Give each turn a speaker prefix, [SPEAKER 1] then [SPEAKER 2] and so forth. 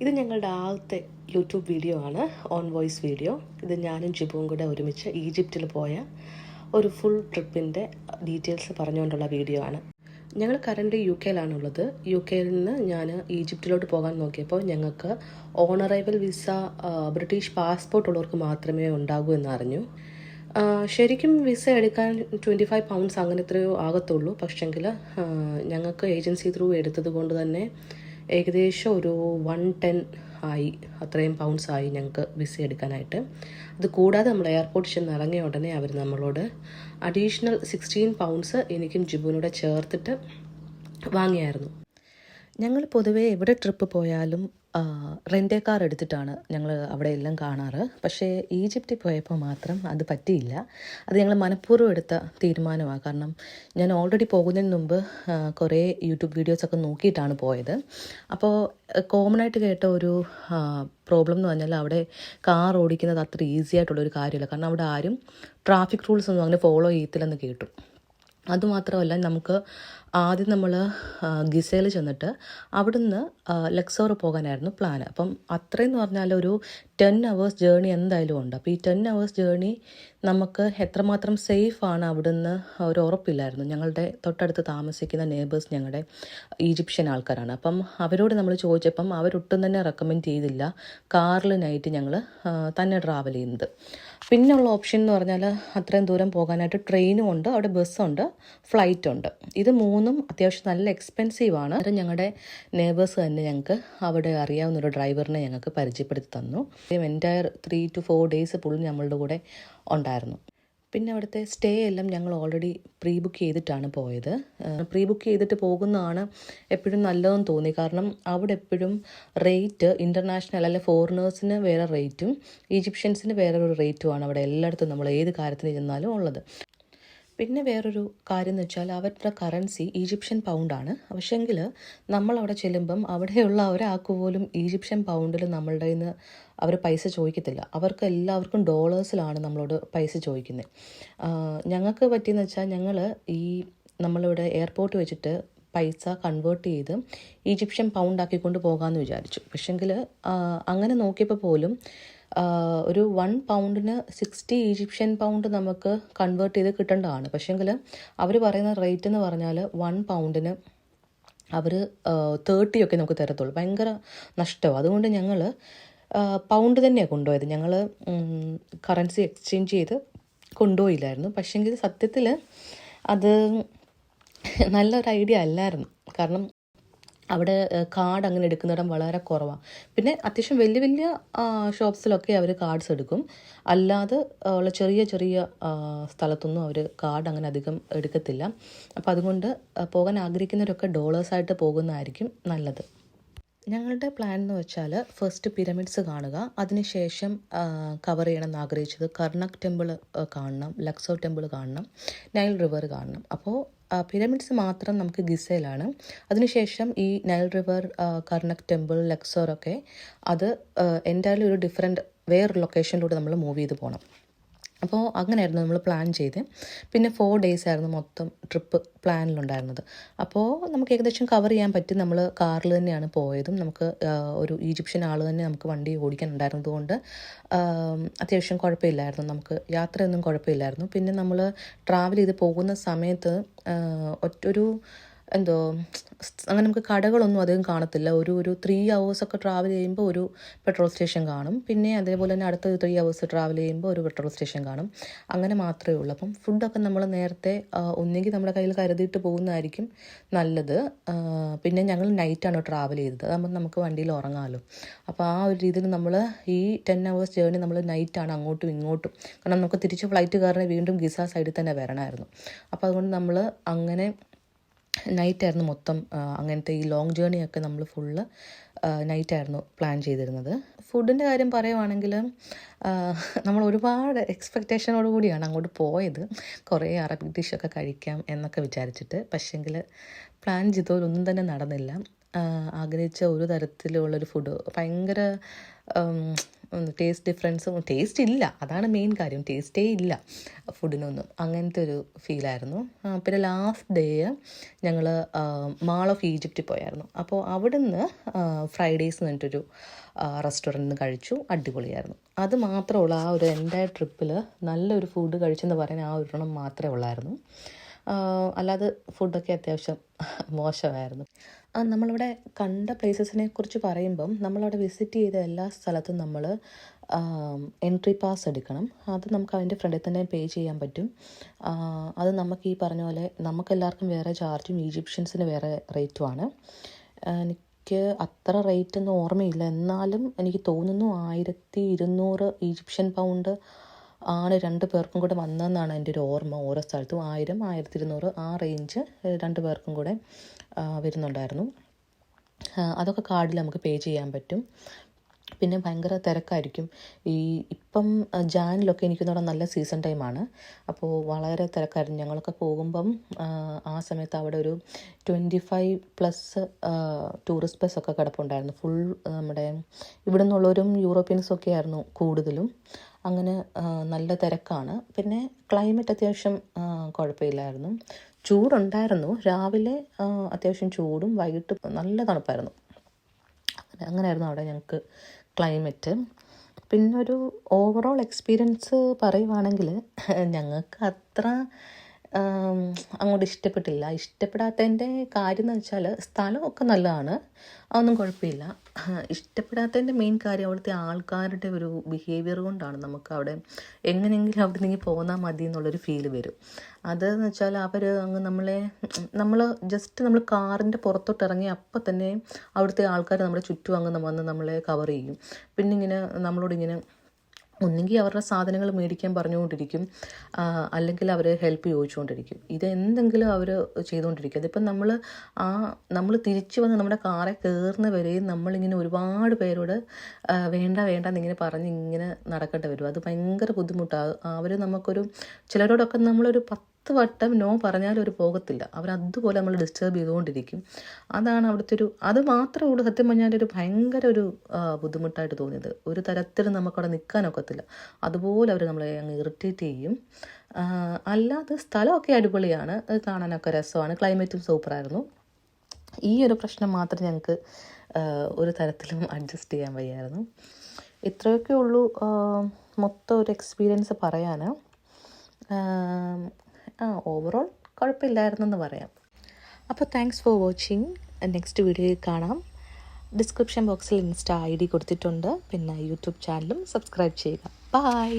[SPEAKER 1] ഇത് ഞങ്ങളുടെ ആദ്യത്തെ യൂട്യൂബ് വീഡിയോ ആണ്, ഓൺ വോയിസ് വീഡിയോ. ഇത് ഞാനും ജിബുവും കൂടെ ഒരുമിച്ച് ഈജിപ്തിൽ പോയ ഒരു ഫുൾ ട്രിപ്പിൻ്റെ ഡീറ്റെയിൽസ് പറഞ്ഞുകൊണ്ടുള്ള വീഡിയോ ആണ്. ഞങ്ങൾ കറൻറ്റ് യു കെയിലാണുള്ളത്. യു കെയിൽ നിന്ന് ഞാൻ ഈജിപ്തിലോട്ട് പോകാൻ നോക്കിയപ്പോൾ ഞങ്ങൾക്ക് on arrival visa British passport ഉള്ളവർക്ക് മാത്രമേ ഉണ്ടാകൂ എന്നറിഞ്ഞു. ശരിക്കും വിസ എടുക്കാൻ 25 പൗണ്ട്സ് അങ്ങനെ എത്രയോ ആകത്തുള്ളൂ. പക്ഷെങ്കിൽ ഞങ്ങൾക്ക് ഏജൻസി ത്രൂ എടുത്തത് കൊണ്ട് തന്നെ ഏകദേശം ഒരു 110 ആയി, അത്രയും പൗണ്ട്സ് ആയി ഞങ്ങൾക്ക് വിസ എടുക്കാനായിട്ട്. അത് കൂടാതെ നമ്മൾ എയർപോർട്ടിൽ ചെന്ന് ഇറങ്ങിയ ഉടനെ അവർ നമ്മളോട് അഡീഷണൽ 16 പൗണ്ട്സ് എനിക്കും ജിബുവിനൂടെ ചേർത്തിട്ട് വാങ്ങിയായിരുന്നു. ഞങ്ങൾ പൊതുവേ എവിടെ ട്രിപ്പ് പോയാലും റെൻ്റേ കാർ എടുത്തിട്ടാണ് ഞങ്ങൾ അവിടെ എല്ലാം കാണാറ്. പക്ഷേ ഈജിപ്തിൽ പോയപ്പോൾ മാത്രം അത് പറ്റിയില്ല. അത് ഞങ്ങൾ മനഃപൂർവ്വം എടുത്ത തീരുമാനമാണ്. കാരണം ഞാൻ ഓൾറെഡി പോകുന്നതിന് മുമ്പ് കുറേ യൂട്യൂബ് വീഡിയോസൊക്കെ നോക്കിയിട്ടാണ് പോയത്. അപ്പോൾ കോമൺ ആയിട്ട് കേട്ട ഒരു പ്രോബ്ലം എന്ന് പറഞ്ഞാൽ അവിടെ കാർ ഓടിക്കുന്നത് അത്ര ഈസി ആയിട്ടുള്ളൊരു കാര്യമല്ല. കാരണം അവിടെ ആരും ട്രാഫിക് റൂൾസ് ഒന്നും അങ്ങനെ ഫോളോ ചെയ്യത്തില്ലെന്ന് കേട്ടു. അതുമാത്രമല്ല, നമുക്ക് ആദ്യം നമ്മൾ ഗിസയിൽ ചെന്നിട്ട് അവിടുന്ന് ലക്സോർ പോകാനായിരുന്നു പ്ലാൻ. അപ്പം അത്രയെന്ന് പറഞ്ഞാൽ ഒരു 10 hours ജേർണി എന്തായാലും ഉണ്ട്. അപ്പോൾ ഈ 10 hours ജേർണി നമുക്ക് എത്രമാത്രം സേഫാണ് അവിടുന്ന് ഒരു ഉറപ്പില്ലായിരുന്നു. ഞങ്ങളുടെ തൊട്ടടുത്ത് താമസിക്കുന്ന നെയ്ബേഴ്സ് ഞങ്ങളുടെ ഈജിപ്ഷ്യൻ ആൾക്കാരാണ്. അപ്പം അവരോട് നമ്മൾ ചോദിച്ചപ്പം അവരൊട്ടും തന്നെ റെക്കമെൻഡ് ചെയ്തില്ല കാറിൽ നൈറ്റ് ഞങ്ങൾ തന്നെ ട്രാവൽ ചെയ്യുന്നത്. പിന്നെയുള്ള ഓപ്ഷൻ എന്ന് പറഞ്ഞാൽ അത്രയും ദൂരം പോകാനായിട്ട് ട്രെയിനും ഉണ്ട്, അവിടെ ബസ്സുണ്ട്, ഫ്ലൈറ്റ് ഉണ്ട്. ഇത് മൂന്നും അത്യാവശ്യം നല്ല എക്സ്പെൻസീവാണ്. അത് ഞങ്ങളുടെ നെയ്ബേഴ്സ് തന്നെ ഞങ്ങൾക്ക് അവിടെ അറിയാവുന്ന ഒരു ഡ്രൈവറിനെ ഞങ്ങൾക്ക് പരിചയപ്പെടുത്തി തന്നു. എൻറ്റയർ 3 to 4 days പുള്ളി നമ്മളുടെ കൂടെ ഉണ്ടായിരുന്നു. പിന്നെ അവിടുത്തെ സ്റ്റേ എല്ലാം ഞങ്ങൾ ഓൾറെഡി പ്രീ ബുക്ക് ചെയ്തിട്ടാണ് പോയത്. പ്രീ ബുക്ക് ചെയ്തിട്ട് പോകുന്നതാണ് എപ്പോഴും നല്ലതെന്ന് തോന്നി. കാരണം അവിടെ എപ്പോഴും റേറ്റ് ഇൻ്റർനാഷണൽ അല്ലെ ഫോറിനേഴ്സിന് വേറെ റേറ്റും ഈജിപ്ഷ്യൻസിന് വേറൊരു റേറ്റുമാണ് അവിടെ എല്ലായിടത്തും നമ്മൾ ഏത് കാര്യത്തിന് ചെന്നാലും ഉള്ളത്. പിന്നെ വേറൊരു കാര്യം എന്ന് വെച്ചാൽ അവരുടെ കറൻസി ഈജിപ്ഷ്യൻ പൗണ്ടാണ്. പക്ഷേങ്കിൽ നമ്മളവിടെ ചെല്ലുമ്പം അവിടെയുള്ള ഒരാൾക്ക് പോലും ഈജിപ്ഷ്യൻ പൗണ്ടിൽ നമ്മളുടെ നിന്ന് അവർ പൈസ ചോദിക്കത്തില്ല. അവർക്ക് എല്ലാവർക്കും ഡോളേഴ്സിലാണ് നമ്മളോട് പൈസ ചോദിക്കുന്നത്. ഞങ്ങൾക്ക് പറ്റിയെന്ന് വെച്ചാൽ നമ്മളിവിടെ എയർപോർട്ട് വെച്ചിട്ട് പൈസ കൺവേർട്ട് ചെയ്ത് ഈജിപ്ഷ്യൻ പൗണ്ടാക്കിക്കൊണ്ട് പോകാമെന്ന് വിചാരിച്ചു. പക്ഷേങ്കിൽ അങ്ങനെ നോക്കിയപ്പോൾ പോലും ഒരു 1 poundന് 60 ഈജിപ്ഷ്യൻ പൗണ്ട് നമുക്ക് കൺവേർട്ട് ചെയ്ത് കിട്ടേണ്ടതാണ്. പക്ഷേങ്കിൽ അവർ പറയുന്ന റേറ്റ് എന്ന് പറഞ്ഞാൽ 1 poundന് അവർ 30 ഒക്കെ നമുക്ക് തരത്തുള്ളൂ. ഭയങ്കര നഷ്ടമാണ്. അതുകൊണ്ട് ഞങ്ങൾ പൗണ്ട് തന്നെയാണ് കൊണ്ടുപോയത്. ഞങ്ങൾ കറൻസി എക്സ്ചേഞ്ച് ചെയ്ത് കൊണ്ടുപോയില്ലായിരുന്നു. പക്ഷേങ്കിൽ സത്യത്തിൽ അത് നല്ലൊരു ഐഡിയ അല്ലായിരുന്നു. കാരണം അവിടെ കാർഡ് അങ്ങനെ എടുക്കുന്നിടം വളരെ കുറവാണ്. പിന്നെ അത്യാവശ്യം വലിയ വലിയ ഷോപ്സിലൊക്കെ അവർ കാർഡ്സ് എടുക്കും. അല്ലാതെ ഉള്ള ചെറിയ ചെറിയ സ്ഥലത്തൊന്നും അവർ കാർഡ് അങ്ങനെ അധികം എടുക്കത്തില്ല. അപ്പോൾ അതുകൊണ്ട് പോകാൻ ആഗ്രഹിക്കുന്നവരൊക്കെ ഡോളേഴ്സായിട്ട് പോകുന്നതായിരിക്കും നല്ലത്. ഞങ്ങളുടെ പ്ലാൻ എന്ന് വെച്ചാൽ ഫസ്റ്റ് പിരമിഡ്സ് കാണുക, അതിനുശേഷം കവർ ചെയ്യണമെന്ന് ആഗ്രഹിച്ചത് കർണക് ടെമ്പിൾ കാണണം, ലക്സോ ടെമ്പിൾ കാണണം, നൈൽ റിവർ കാണണം. അപ്പോൾ പിരമിഡ്സ് മാത്രം നമുക്ക് ഗിസയിലാണ്. അതിനുശേഷം ഈ നൈൽ റിവർ, കർണക് ടെമ്പിൾ, ലക്സോറൊക്കെ അത് എന്തായാലും ഒരു വേറൊരു ലൊക്കേഷനിലൂടെ നമ്മൾ മൂവ് ചെയ്ത് പോകണം. അപ്പോൾ അങ്ങനെയായിരുന്നു നമ്മൾ പ്ലാൻ ചെയ്ത്. പിന്നെ 4 days ആയിരുന്നു മൊത്തം ട്രിപ്പ് പ്ലാനിലുണ്ടായിരുന്നത്. അപ്പോൾ നമുക്ക് ഏകദേശം കവർ ചെയ്യാൻ പറ്റും. നമ്മൾ കാറിൽ തന്നെയാണ് പോയതും. നമുക്ക് ഒരു ഈജിപ്ഷ്യൻ ആൾ തന്നെ നമുക്ക് വണ്ടി ഓടിക്കാനുണ്ടായിരുന്നത് കൊണ്ട് അത്യാവശ്യം കുഴപ്പമില്ലായിരുന്നു. നമുക്ക് യാത്രയൊന്നും കുഴപ്പമില്ലായിരുന്നു. പിന്നെ നമ്മൾ ട്രാവൽ ചെയ്ത് പോകുന്ന സമയത്ത് അങ്ങനെ നമുക്ക് കടകളൊന്നും അധികം കാണത്തില്ല. ഒരു 3 hours ഒക്കെ ട്രാവൽ ചെയ്യുമ്പോൾ ഒരു പെട്രോൾ സ്റ്റേഷൻ കാണും. പിന്നെ അതേപോലെ തന്നെ അടുത്ത 3 hours ട്രാവൽ ചെയ്യുമ്പോൾ ഒരു പെട്രോൾ സ്റ്റേഷൻ കാണും. അങ്ങനെ മാത്രമേ ഉള്ളൂ. അപ്പം ഫുഡൊക്കെ നമ്മൾ നേരത്തെ ഒന്നെങ്കിൽ നമ്മുടെ കയ്യിൽ കരുതിയിട്ട് പോകുന്നതായിരിക്കും നല്ലത്. പിന്നെ ഞങ്ങൾ നൈറ്റാണ് ട്രാവൽ ചെയ്തത്. അതാകുമ്പോൾ നമുക്ക് വണ്ടിയിൽ ഉറങ്ങാമല്ലോ. അപ്പോൾ ആ ഒരു രീതിയിൽ നമ്മൾ ഈ 10 hours ജേർണി നമ്മൾ നൈറ്റാണ് അങ്ങോട്ടും ഇങ്ങോട്ടും. കാരണം നമുക്ക് തിരിച്ച് ഫ്ലൈറ്റ് കയറി വീണ്ടും ഗിസ സൈഡിൽ തന്നെ വരണമായിരുന്നു. അപ്പോൾ അതുകൊണ്ട് നമ്മൾ അങ്ങനെ നൈറ്റായിരുന്നു മൊത്തം. അങ്ങനത്തെ ഈ ലോങ് ജേർണിയൊക്കെ നമ്മൾ ഫുള്ള് നൈറ്റായിരുന്നു പ്ലാൻ ചെയ്തിരുന്നത്. ഫുഡിൻ്റെ കാര്യം പറയുവാണെങ്കിൽ നമ്മൾ ഒരുപാട് എക്സ്പെക്റ്റേഷനോട് കൂടിയാണ് അങ്ങോട്ട് പോയത്. കുറേ അറബിക് ഡിഷൊക്കെ കഴിക്കാം എന്നൊക്കെ വിചാരിച്ചിട്ട്. പക്ഷേങ്കിൽ പ്ലാൻ ചെയ്തോലൊന്നും തന്നെ നടന്നില്ല. ആഗ്രഹിച്ച ഒരു തരത്തിലുള്ളൊരു ഫുഡ് ഭയങ്കര ടേസ്റ്റ് ഡിഫറൻസും ടേസ്റ്റ് ഇല്ല, അതാണ് മെയിൻ കാര്യം, ടേസ്റ്റേ ഇല്ല ഫുഡിനൊന്നും, അങ്ങനത്തെ ഒരു ഫീലായിരുന്നു. പിന്നെ ലാസ്റ്റ് ഡേ ഞങ്ങൾ മാൾ ഓഫ് ഈജിപ്റ്റ് പോയായിരുന്നു. അപ്പോൾ അവിടുന്ന് ഫ്രൈഡേയ്സ് എന്ന് പറഞ്ഞിട്ടൊരു റെസ്റ്റോറൻറ്റിൽ നിന്ന് കഴിച്ചു, അടിപൊളിയായിരുന്നു. അത് മാത്രമുള്ള ആ ഒരു എൻ്റയർ ട്രിപ്പിൽ നല്ലൊരു ഫുഡ് കഴിച്ചെന്ന് പറയാൻ ആ ഒരെണ്ണം മാത്രമേ ഉള്ളായിരുന്നു. അല്ലാതെ ഫുഡൊക്കെ അത്യാവശ്യം മോശമായിരുന്നു. നമ്മളിവിടെ കണ്ട പ്ലേസസിനെ കുറിച്ച് പറയുമ്പം നമ്മളവിടെ വിസിറ്റ് ചെയ്ത എല്ലാ സ്ഥലത്തും നമ്മൾ എൻട്രി പാസ് എടുക്കണം. അത് നമുക്ക് അതിൻ്റെ ഫ്രണ്ടിൽ തന്നെ പേ ചെയ്യാൻ പറ്റും. അത് നമുക്ക് ഈ പറഞ്ഞ പോലെ നമുക്കെല്ലാവർക്കും വേറെ ചാർജും ഈജിപ്ഷ്യൻസിന് വേറെ റേറ്റുമാണ്. എനിക്ക് അത്ര റേറ്റൊന്നും ഓർമ്മയില്ല, എന്നാലും എനിക്ക് തോന്നുന്നു 1200 ഈജിപ്ഷ്യൻ പൗണ്ട് ആണ് 2 പേർക്കും കൂടെ വന്നതെന്നാണ് എൻ്റെ ഒരു ഓർമ്മ. ഓരോ സ്ഥലത്തും 1000, 1200 ആ റേഞ്ച് 2 പേർക്കും കൂടെ വരുന്നുണ്ടായിരുന്നു. അതൊക്കെ കാർഡിൽ നമുക്ക് പേ ചെയ്യാൻ പറ്റും. പിന്നെ ഭയങ്കര തിരക്കായിരിക്കും. ഇപ്പം ജാനിലൊക്കെ എനിക്ക് തോന്നുന്നു നല്ല സീസൺ ടൈമാണ്. അപ്പോൾ വളരെ തിരക്കായിരുന്നു. ഞങ്ങളൊക്കെ പോകുമ്പം ആ സമയത്ത് അവിടെ ഒരു 25+ ടൂറിസ്റ്റ് ബസ്സൊക്കെ കിടപ്പുണ്ടായിരുന്നു. ഫുൾ നമ്മുടെ ഇവിടെ നിന്നുള്ളവരും യൂറോപ്യൻസൊക്കെ ആയിരുന്നു കൂടുതലും. അങ്ങനെ നല്ല തിരക്കാണ്. പിന്നെ ക്ലൈമറ്റ് അത്യാവശ്യം കുഴപ്പമില്ലായിരുന്നു. ചൂടുണ്ടായിരുന്നു, രാവിലെ അത്യാവശ്യം ചൂടും വൈകിട്ട് നല്ല തണുപ്പായിരുന്നു. അങ്ങനെയായിരുന്നു അവിടെ ഞങ്ങൾക്ക് ക്ലൈമറ്റ്. പിന്നൊരു ഓവറോൾ എക്സ്പീരിയൻസ് പറയുവാണെങ്കിൽ ഞങ്ങൾക്ക് അത്ര അങ്ങോട്ട് ഇഷ്ടപ്പെട്ടില്ല. ഇഷ്ടപ്പെടാത്തതിൻ്റെ കാര്യം എന്ന് വെച്ചാൽ സ്ഥലമൊക്കെ നല്ലതാണ്, അതൊന്നും കുഴപ്പമില്ല. ഇഷ്ടപ്പെടാത്തതിൻ്റെ മെയിൻ കാര്യം അവിടുത്തെ ആൾക്കാരുടെ ഒരു ബിഹേവിയർ കൊണ്ടാണ്. നമുക്ക് അവിടെ എങ്ങനെയെങ്കിലും അവിടെ നിന്ന് പോന്നാൽ മതി എന്നുള്ളൊരു ഫീല് വരും. അതെന്ന് വെച്ചാൽ അവർ അങ്ങ് നമ്മൾ കാറിൻ്റെ പുറത്തോട്ട് ഇറങ്ങി അപ്പം തന്നെ അവിടുത്തെ ആൾക്കാർ നമ്മുടെ ചുറ്റും അങ്ങ് വന്ന് നമ്മളെ കവർ ചെയ്യും. പിന്നെ ഇങ്ങനെ നമ്മളോടിങ്ങനെ ഒന്നുകിൽ അവരുടെ സാധനങ്ങൾ മേടിക്കാൻ പറഞ്ഞുകൊണ്ടിരിക്കും, അല്ലെങ്കിൽ അവർ ഹെൽപ്പ് ചോദിച്ചുകൊണ്ടിരിക്കും. ഇതെന്തെങ്കിലും അവർ ചെയ്തുകൊണ്ടിരിക്കും. അതിപ്പം നമ്മൾ തിരിച്ചു വന്ന് നമ്മുടെ കാറെ കയറുന്ന വരെയും നമ്മളിങ്ങനെ ഒരുപാട് പേരോട് വേണ്ട എന്നിങ്ങനെ പറഞ്ഞ് ഇങ്ങനെ നടക്കേണ്ടി വരും. അത് ഭയങ്കര ബുദ്ധിമുട്ടാണ്. അവർ ചിലരോടൊക്കെ നമ്മളൊരു 10 വട്ടം നോ പറഞ്ഞാലും അവർ പോകത്തില്ല. അവരതുപോലെ നമ്മൾ ഡിസ്റ്റർബ് ചെയ്തുകൊണ്ടിരിക്കും. അതാണ് അവിടുത്തെ അത് മാത്രമേ ഉള്ളൂ സത്യം പറഞ്ഞാൽ ഒരു ഭയങ്കര ഒരു ബുദ്ധിമുട്ടായിട്ട് തോന്നിയത്. ഒരു തരത്തിൽ നമുക്കവിടെ നിൽക്കാനൊക്കത്തില്ല. അതുപോലെ അവർ നമ്മളെ അങ്ങ് ഇറിറ്റേറ്റ് ചെയ്യും. അല്ലാതെ സ്ഥലമൊക്കെ അടിപൊളിയാണ്, കാണാനൊക്കെ രസമാണ്, ക്ലൈമറ്റും സൂപ്പറായിരുന്നു. ഈ ഒരു പ്രശ്നം മാത്രം ഞങ്ങൾക്ക് ഒരു തരത്തിലും അഡ്ജസ്റ്റ് ചെയ്യാൻ വയ്യായിരുന്നു. ഇത്രയൊക്കെ ഉള്ളൂ മൊത്തം ഒരു എക്സ്പീരിയൻസ് പറയാൻ. ഓവറോൾ കുഴപ്പമില്ലായിരുന്നെന്ന് പറയാം. അപ്പോൾ താങ്ക്സ് ഫോർ വാച്ചിങ്. നെക്സ്റ്റ് വീഡിയോയിൽ കാണാം. ഡിസ്ക്രിപ്ഷൻ ബോക്സിൽ ഇൻസ്റ്റ ID കൊടുത്തിട്ടുണ്ട്. പിന്നെ യൂട്യൂബ് ചാനലും സബ്സ്ക്രൈബ് ചെയ്യുക. ബൈ.